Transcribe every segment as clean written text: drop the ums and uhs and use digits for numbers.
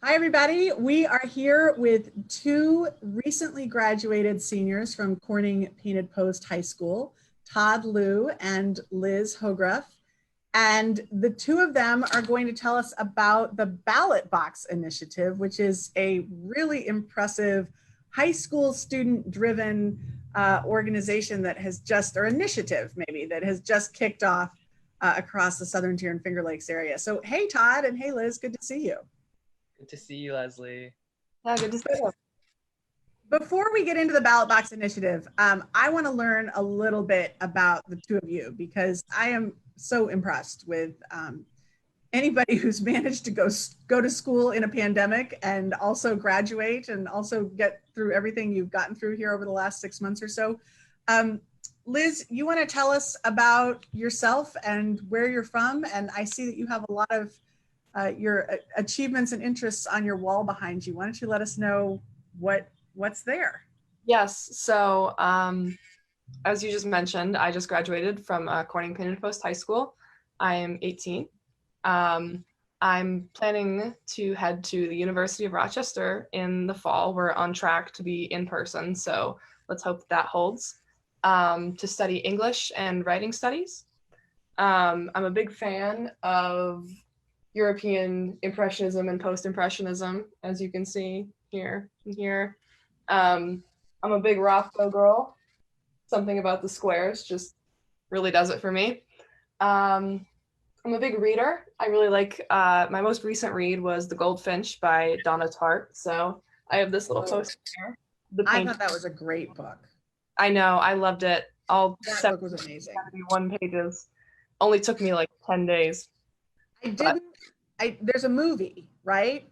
Hi, everybody. We are here with two recently graduated seniors from Corning Painted Post High School, Todd Liu and Liz Hogarth. And the two of them are going to tell us about the Ballot Box Initiative, which is a really impressive high school student-driven organization that has just, or initiative maybe, that has just kicked off across the Southern Tier and Finger Lakes area. So, hey, Todd, and hey, Liz, good to see you. Good to see you, Leslie. Yeah, good to see you. Before we get into the Ballot Box Initiative, I want to learn a little bit about the two of you because I am so impressed with anybody who's managed to go to school in a pandemic and also graduate and also get through everything you've gotten through here over the last 6 months or so. Liz, you want to tell us about yourself and where you're from? And I see that you have a lot of your achievements and interests on your wall behind you. Why don't you let us know what's there? Yes, so as you just mentioned, I just graduated from Corning Painted Post High School. I am 18. I'm planning to head to the University of Rochester in the fall. We're on track to be in person, so let's hope that holds, to study English and writing studies. I'm a big fan of European Impressionism and Post-Impressionism, as you can see here and here. I'm a big Rothko girl. Something about the squares just really does it for me. I'm a big reader. I really like, my most recent read was The Goldfinch by Donna Tartt. So I have this little poster here. I thought that was a great book. I know, I loved it. All that book was amazing. 71 pages. Only took me like 10 days. There's a movie, right?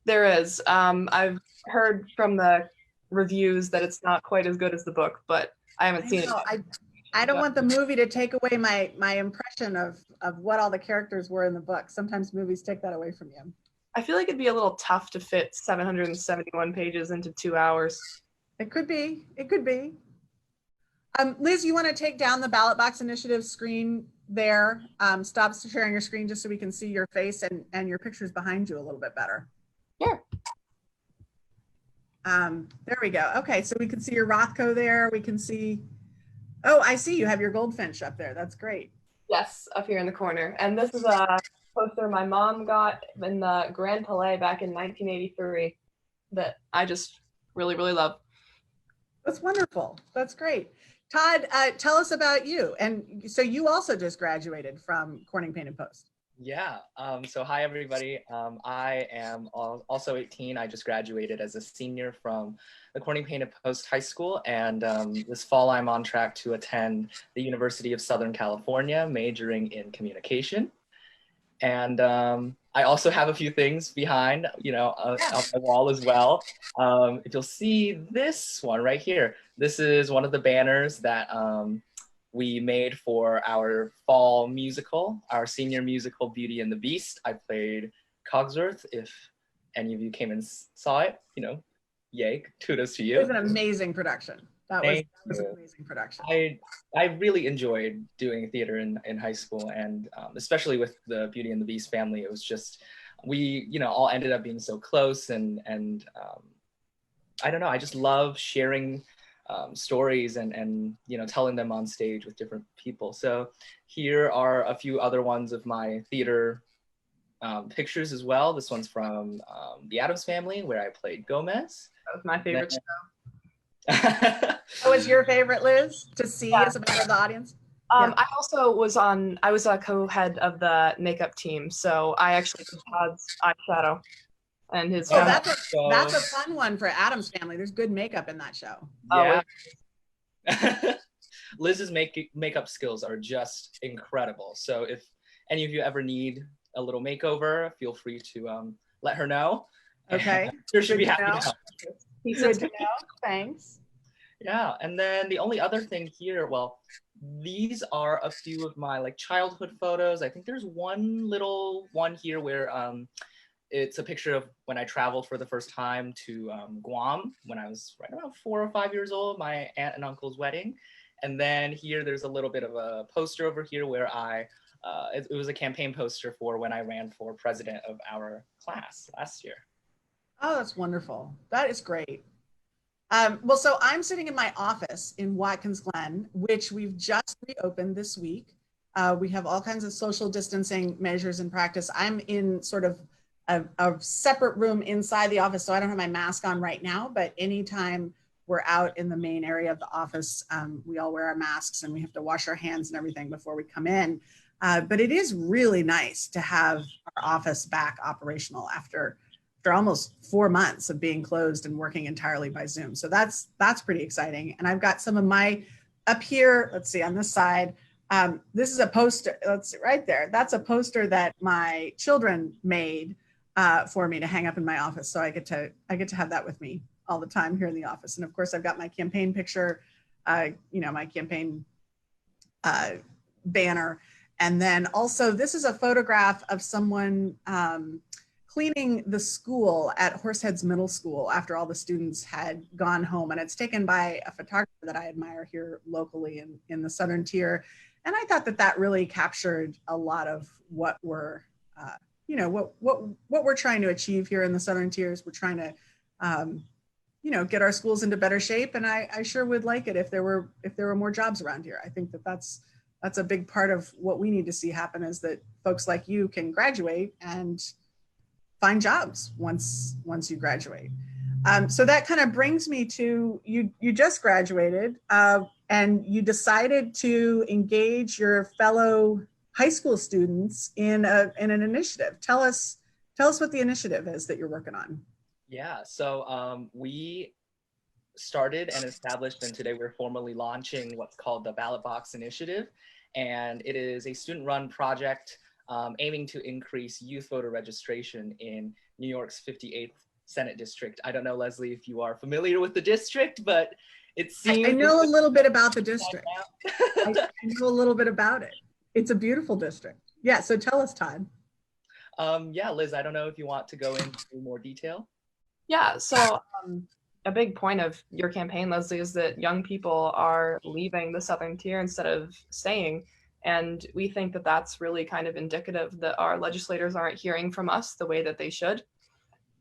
There is. I've heard from the reviews that it's not quite as good as the book, but I haven't seen it yet. I don't want the movie to take away my impression of what all the characters were in the book. Sometimes movies take that away from you. I feel like it'd be a little tough to fit 771 pages into 2 hours. It could be. It could be. Liz, you want to take down the Ballot Box Initiative screen there? Stop sharing your screen just so we can see your face and your pictures behind you a little bit better. Sure. There we go. Okay, so we can see your Rothko there. We can see, oh, I see you have your Goldfinch up there. That's great. Yes, up here in the corner. And this is a poster my mom got in the Grand Palais back in 1983 that I just really, really love. That's wonderful. That's great. Todd, tell us about you. And so you also just graduated from Corning Painted Post. Yeah. So hi, everybody. I am also 18. I just graduated as a senior from the Corning Painted Post High School. And this fall, I'm on track to attend the University of Southern California, majoring in communication. And I also have a few things behind, on my wall as well. If you'll see this one right here, this is one of the banners that we made for our fall musical, our senior musical, Beauty and the Beast. I played Cogsworth. If any of you came and saw it, yay, kudos to you. It was an amazing production. That was an amazing production. I really enjoyed doing theater in high school, and especially with the Beauty and the Beast family. It was just, we all ended up being so close, and I don't know, I just love sharing stories and telling them on stage with different people. So here are a few other ones of my theater pictures as well. This one's from The Addams Family, where I played Gomez. That was my favorite show. What was your favorite, Liz, to see as a member of the audience? I also was a co-head of the makeup team, so I actually did Todd's eyeshadow and his. Oh, that's a fun one for Addams Family. There's good makeup in that show. Yeah. Liz's makeup skills are just incredible. So if any of you ever need a little makeover, feel free to let her know. Okay. Sure, she'd be happy to help. Good to know. Thanks. Yeah, and then the only other thing here, well, these are a few of my childhood photos. I think there's one little one here where it's a picture of when I traveled for the first time to Guam when I was right around 4 or 5 years old, my aunt and uncle's wedding. And then here there's a little bit of a poster over here where I it was a campaign poster for when I ran for president of our class last year. Oh, that's wonderful. That is great. Well, so I'm sitting in my office in Watkins Glen, which we've just reopened this week. We have all kinds of social distancing measures in practice. I'm in sort of a separate room inside the office, so I don't have my mask on right now, but anytime we're out in the main area of the office, we all wear our masks and we have to wash our hands and everything before we come in. But it is really nice to have our office back operational after almost 4 months of being closed and working entirely by Zoom. So that's pretty exciting. And I've got some of my up here, let's see, on this side, this is a poster, let's see, right there. That's a poster that my children made for me to hang up in my office. So I get to have that with me all the time here in the office. And of course, I've got my campaign picture, my campaign banner. And then also, this is a photograph of someone cleaning the school at Horseheads Middle School after all the students had gone home. And it's taken by a photographer that I admire here locally in the Southern Tier. And I thought that really captured a lot of what we're, what we're trying to achieve here in the Southern Tiers. We're trying to, get our schools into better shape. And I sure would like it if there were more jobs around here. I think that's a big part of what we need to see happen, is that folks like you can graduate and find jobs once you graduate. So that kind of brings me to you just graduated and you decided to engage your fellow high school students in an initiative. Tell us what the initiative is that you're working on. Yeah, so we started and established, and today we're formally launching what's called the Ballot Box Initiative. And it is a student-run project aiming to increase youth voter registration in New York's 58th Senate District. I don't know, Leslie, if you are familiar with the district, but it seems— I know a little bit about the district. I know a little bit about it. It's a beautiful district. Yeah, so tell us, Todd. Yeah, Liz, I don't know if you want to go into more detail. Yeah, so a big point of your campaign, Leslie, is that young people are leaving the Southern Tier instead of staying. And we think that that's really kind of indicative that our legislators aren't hearing from us the way that they should.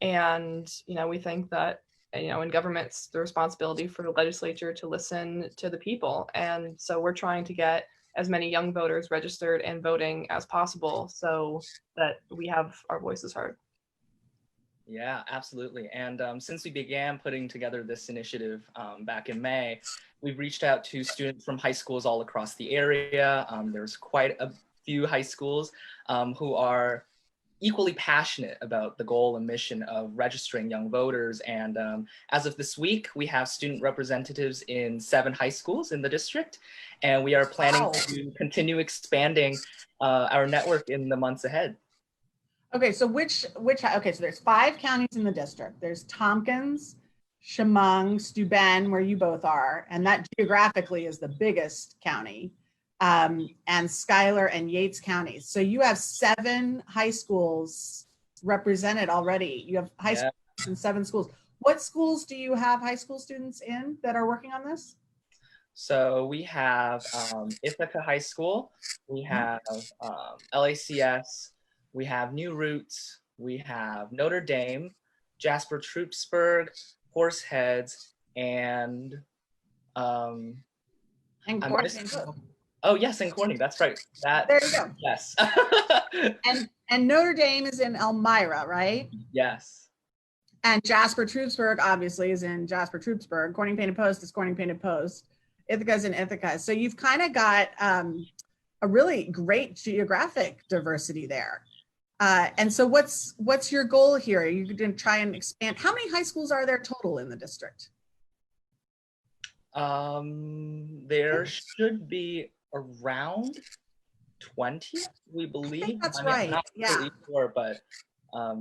And, we think that, in government, it's the responsibility for the legislature to listen to the people. And so we're trying to get as many young voters registered and voting as possible so that we have our voices heard. Yeah, absolutely. And since we began putting together this initiative back in May, we've reached out to students from high schools all across the area. There's quite a few high schools who are equally passionate about the goal and mission of registering young voters. And as of this week, we have student representatives in 7 high schools in the district. And we are planning to continue expanding our network in the months ahead. Okay, so so there's 5 counties in the district. There's Tompkins, Chemung, Steuben, where you both are, and that geographically is the biggest county, and Schuyler and Yates counties. So you have 7 high schools represented already. You have high schools in 7 schools. What schools do you have high school students in that are working on this? So we have Ithaca High School, we have LACS, we have New Roots, we have Notre Dame, Jasper Troopsburg, Horseheads, and Corning. Oh yes, and Corning. That's right. There you go. Yes. and Notre Dame is in Elmira, right? Yes. And Jasper Troopsburg obviously is in Jasper Troopsburg. Corning Painted Post is Corning Painted Post. Ithaca's in Ithaca. So you've kind of got a really great geographic diversity there. And so what's your goal here? Are you going to try and expand? How many high schools are there total in the district? There should be around 20, we believe. I think that's right. I'm not really sure, but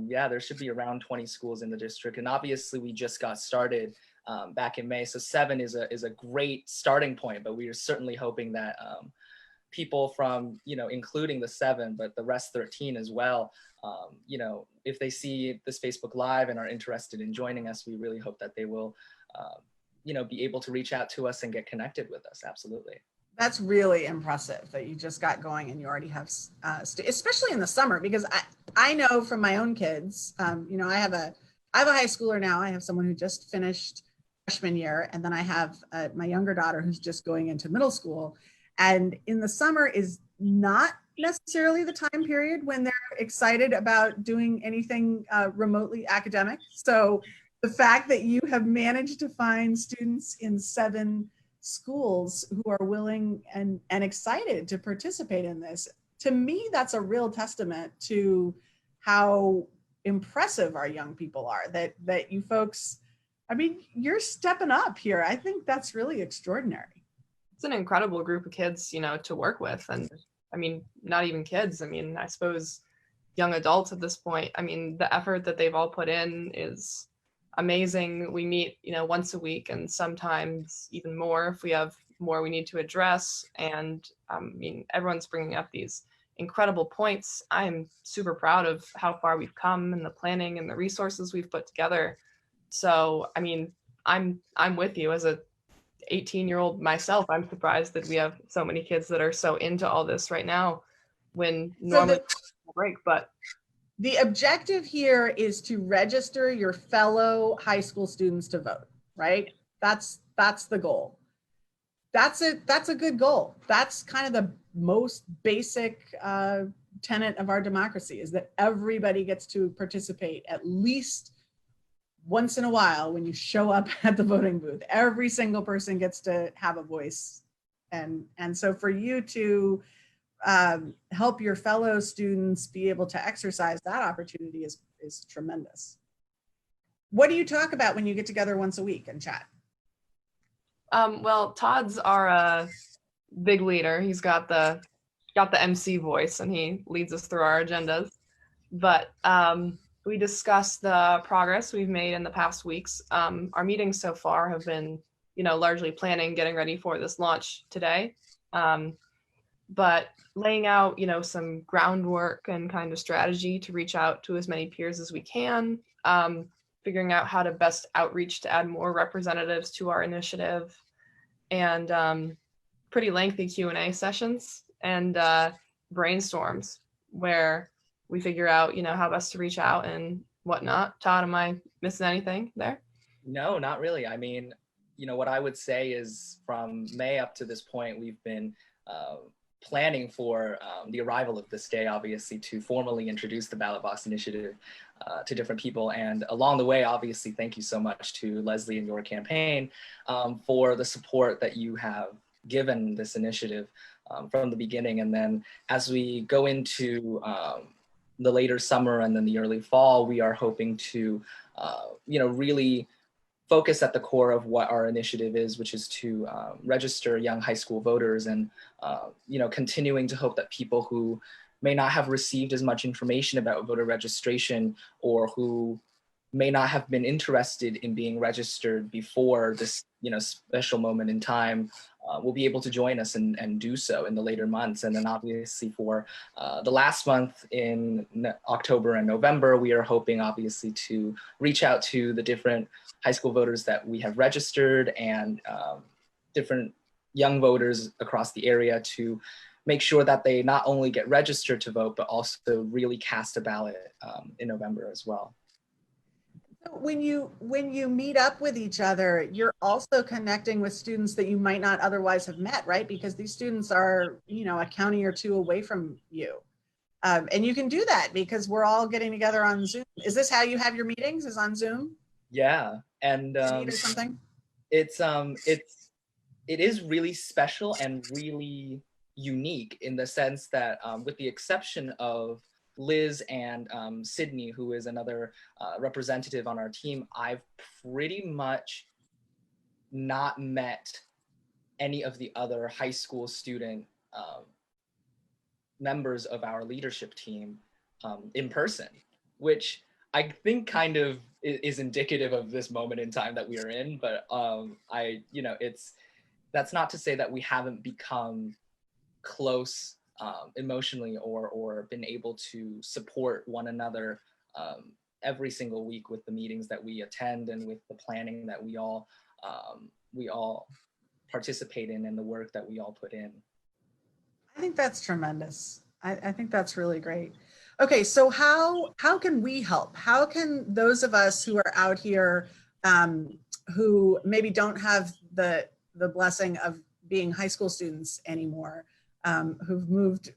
yeah, there should be around 20 schools in the district. And obviously we just got started back in May. So 7 is a great starting point, but we are certainly hoping that people from, including the 7, but the rest 13 as well, if they see this Facebook Live and are interested in joining us, we really hope that they will, be able to reach out to us and get connected with us. Absolutely. That's really impressive that you just got going and you already have, especially in the summer, because I know from my own kids, you know, I have a high schooler now. I have someone who just finished freshman year, and then I have my younger daughter who's just going into middle school. And in the summer is not necessarily the time period when they're excited about doing anything remotely academic. So the fact that you have managed to find students in 7 schools who are willing and excited to participate in this, to me, that's a real testament to how impressive our young people are, that you folks, I mean, you're stepping up here. I think that's really extraordinary. It's an incredible group of kids, you know, to work with. And I mean, not even kids. I mean, I suppose young adults at this point. I mean, the effort that they've all put in is amazing. We meet, you know, once a week and sometimes even more if we have more we need to address. And I mean, everyone's bringing up these incredible points. I'm super proud of how far we've come and the planning and the resources we've put together. So, I mean, I'm with you as a 18-year-old myself. I'm surprised that we have so many kids that are so into all this right now when normally break. But the objective here is to register your fellow high school students to vote, right? That's the goal. That's a good goal. That's kind of the most basic tenet of our democracy, is that everybody gets to participate at least once in a while. When you show up at the voting booth, every single person gets to have a voice. And so for you to help your fellow students be able to exercise that opportunity is tremendous. What do you talk about when you get together once a week and chat? Well, Todd's our big leader. He's got the MC voice, and he leads us through our agendas. But we discuss the progress we've made in the past weeks. Our meetings so far have been, you know, largely planning, getting ready for this launch today. But laying out, you know, some groundwork and kind of strategy to reach out to as many peers as we can, figuring out how to best outreach to add more representatives to our initiative, and pretty lengthy Q&A sessions and brainstorms where we figure out, you know, how best to reach out and whatnot. Todd, am I missing anything there? No, not really. I mean, you know, what I would say is from May up to this point, we've been planning for the arrival of this day, obviously, to formally introduce the Ballot Box Initiative to different people. And along the way, obviously, thank you so much to Leslie and your campaign for the support that you have given this initiative from the beginning. And then as we go into the later summer and then the early fall, we are hoping to, you know, really focus at the core of what our initiative is, which is to register young high school voters, and you know, continuing to hope that people who may not have received as much information about voter registration, or who may not have been interested in being registered before this, you know, special moment in time, will be able to join us and do so in the later months. And then obviously for the last month in October and November, we are hoping obviously to reach out to the different high school voters that we have registered, and different young voters across the area, to make sure that they not only get registered to vote, but also really cast a ballot in November as well. When you meet up with each other, you're also connecting with students that you might not otherwise have met, right? Because these students are, you know, a county or two away from you. And you can do that because we're all getting together on Zoom. Is this how you have your meetings, is on Zoom? Yeah, and or something? It is really special and really unique in the sense that with the exception of Liz and Sydney, who is another representative on our team, I've pretty much not met any of the other high school student members of our leadership team in person, which I think kind of is indicative of this moment in time that we are in. But you know, that's not to say that we haven't become close emotionally, or been able to support one another every single week with the meetings that we attend and with the planning that we all participate in and the work that we all put in. I think that's tremendous. I think that's really great. Okay, so how can we help? How can those of us who are out here who maybe don't have the blessing of being high school students anymore, who've moved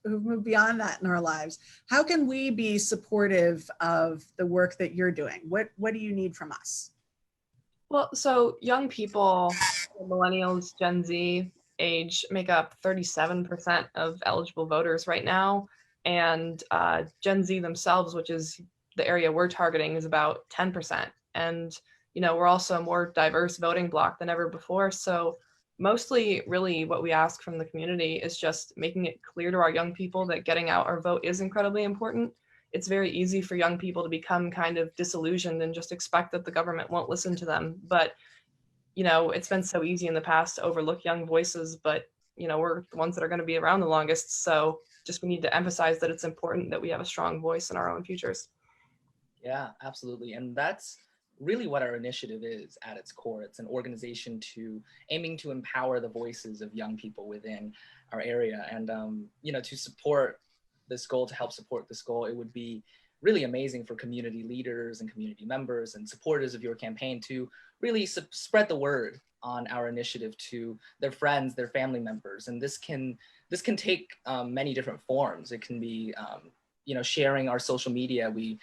beyond that in our lives, how can we be supportive of the work that you're doing? What do you need from us? Well, so young people, millennials, Gen Z age, make up 37% of eligible voters right now. And Gen Z themselves, which is the area we're targeting, is about 10%. And, we're also a more diverse voting bloc than ever before. So mostly really what we ask from the community is just making it clear to our young people that getting out our vote is incredibly important. It's very easy for young people to become kind of disillusioned and just expect that the government won't listen to them. But, it's been so easy in the past to overlook young voices, but, we're the ones that are going to be around the longest. So just we need to emphasize that it's important that we have a strong voice in our own futures. Yeah, absolutely. And that's really what our initiative is at its core. It's an organization aiming to empower the voices of young people within our area. And, to support this goal, to help support this goal, it would be really amazing for community leaders and community members and supporters of your campaign to really spread the word on our initiative to their friends, their family members. And this can take many different forms. It can be sharing our social media. We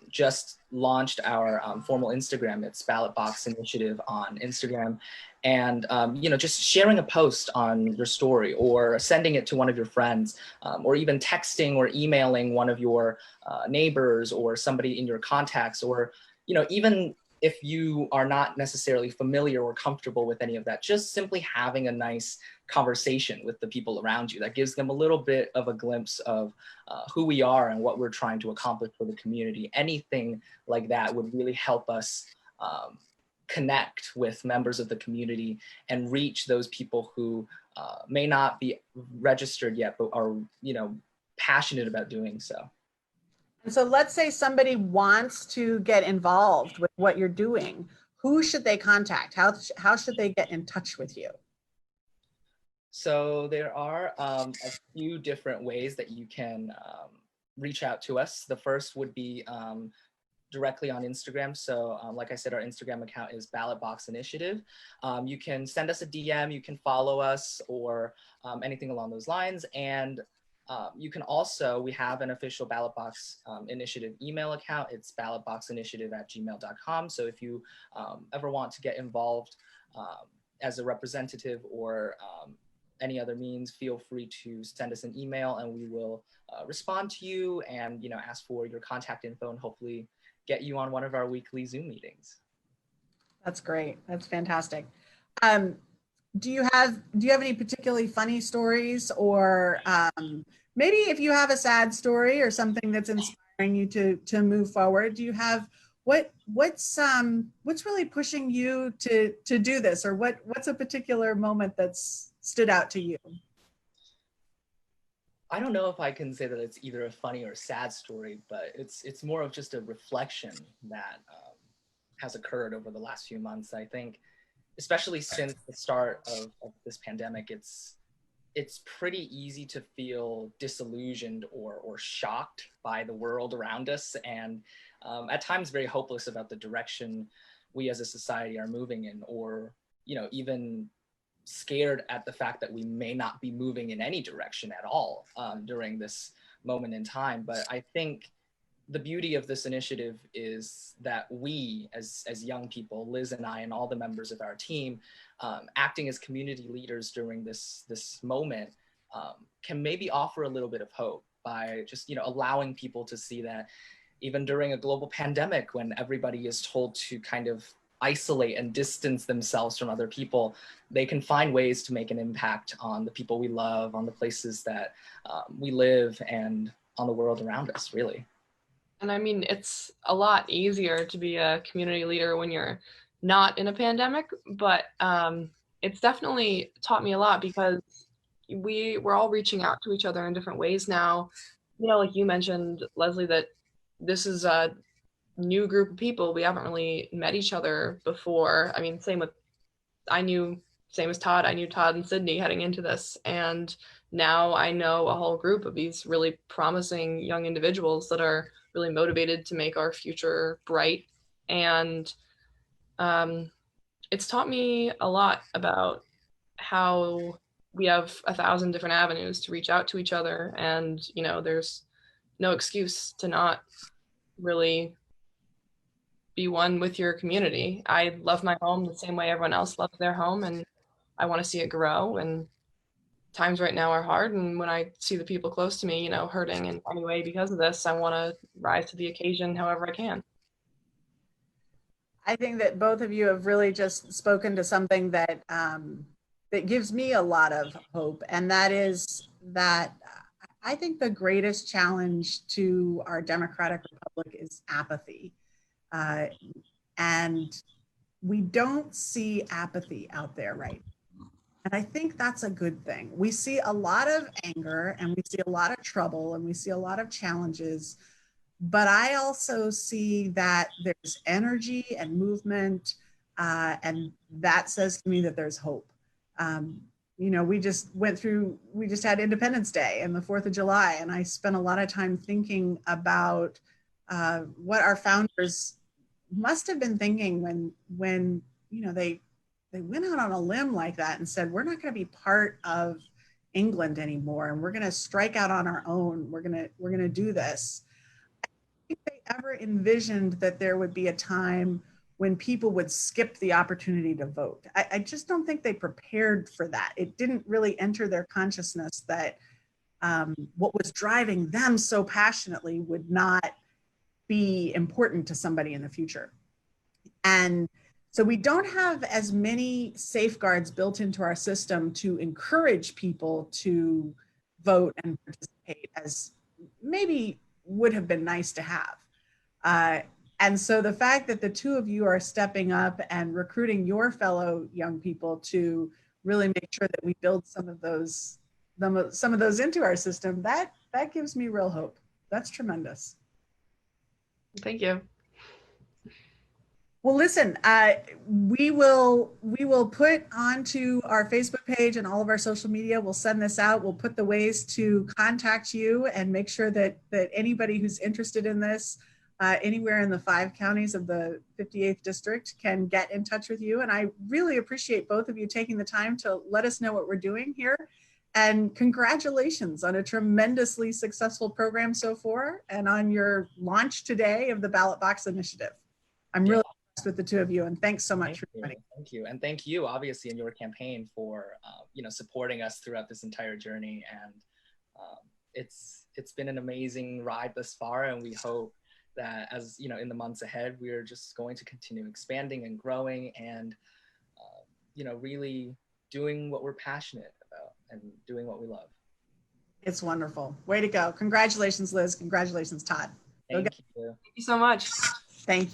just launched our formal Instagram. It's Ballot Box Initiative on Instagram. And, just sharing a post on your story or sending it to one of your friends or even texting or emailing one of your neighbors or somebody in your contacts, or, even if you are not necessarily familiar or comfortable with any of that, just simply having a nice conversation with the people around you that gives them a little bit of a glimpse of who we are and what we're trying to accomplish for the community. Anything like that would really help us connect with members of the community and reach those people who may not be registered yet, but are, passionate about doing so. And so let's say somebody wants to get involved with what you're doing. Who should they contact? How should they get in touch with you? So there are a few different ways that you can reach out to us. The first would be directly on Instagram. So like I said, our Instagram account is Ballot Box Initiative. You can send us a DM, you can follow us, or anything along those lines. And you can also, we have an official Ballot Box Initiative email account. It's ballotboxinitiative@gmail.com. So if you ever want to get involved as a representative or any other means, feel free to send us an email and we will respond to you and, ask for your contact info and hopefully get you on one of our weekly Zoom meetings. That's great. That's fantastic. Do you have any particularly funny stories, or maybe if you have a sad story or something that's inspiring you to move forward? Do you have what's really pushing you to do this, or what's a particular moment that's stood out to you? I don't know if I can say that it's either a funny or sad story, but it's more of just a reflection that has occurred over the last few months. I think, especially since the start of this pandemic, it's pretty easy to feel disillusioned or shocked by the world around us, and at times very hopeless about the direction we as a society are moving in, or even scared at the fact that we may not be moving in any direction at all during this moment in time. But I think the beauty of this initiative is that we as young people, Liz and I and all the members of our team, acting as community leaders during this moment, can maybe offer a little bit of hope by just allowing people to see that even during a global pandemic, when everybody is told to kind of isolate and distance themselves from other people, they can find ways to make an impact on the people we love, on the places that we live, and on the world around us, really. And I mean, it's a lot easier to be a community leader when you're not in a pandemic, but it's definitely taught me a lot because we're all reaching out to each other in different ways now. Like you mentioned, Leslie, that this is a new group of people. We haven't really met each other before. I mean, same with, I knew same as Todd, I knew Todd and Sydney heading into this. And now I know a whole group of these really promising young individuals that are really motivated to make our future bright. And it's taught me a lot about how we have 1,000 different avenues to reach out to each other. And, there's no excuse to not really be one with your community. I love my home the same way everyone else loves their home, and I want to see it grow. And times right now are hard. And when I see the people close to me, hurting in any way because of this, I want to rise to the occasion however I can. I think that both of you have really just spoken to something that that gives me a lot of hope, and that is that I think the greatest challenge to our democratic republic is apathy, and we don't see apathy out there right now. And I think that's a good thing. We see a lot of anger, and we see a lot of trouble, and we see a lot of challenges. But I also see that there's energy and movement, and that says to me that there's hope. We just had Independence Day and the 4th of July, and I spent a lot of time thinking about what our founders must have been thinking when they went out on a limb like that and said, we're not going to be part of England anymore, and we're going to strike out on our own. We're going to do this. Think they ever envisioned that there would be a time when people would skip the opportunity to vote. I just don't think they prepared for that. It didn't really enter their consciousness that what was driving them so passionately would not be important to somebody in the future. And so we don't have as many safeguards built into our system to encourage people to vote and participate as maybe would have been nice to have. And so the fact that the two of you are stepping up and recruiting your fellow young people to really make sure that we build some of those into our system, that gives me real hope. That's tremendous. Thank you. Well, listen, we will put onto our Facebook page and all of our social media. We'll send this out. We'll put the ways to contact you and make sure that anybody who's interested in this anywhere in the 5 counties of the 58th district can get in touch with you. And I really appreciate both of you taking the time to let us know what we're doing here. And congratulations on a tremendously successful program so far and on your launch today of the Ballot Box Initiative. I'm really impressed with the two of you, and thanks so much for joining. Thank you, and thank you, obviously, in your campaign for supporting us throughout this entire journey. And it's been an amazing ride thus far, and we hope that as in the months ahead, we're just going to continue expanding and growing, and really doing what we're passionate about and doing what we love. It's wonderful. Way to go. Congratulations, Liz. Congratulations, Todd. Thank you. Thank you so much. Thank you.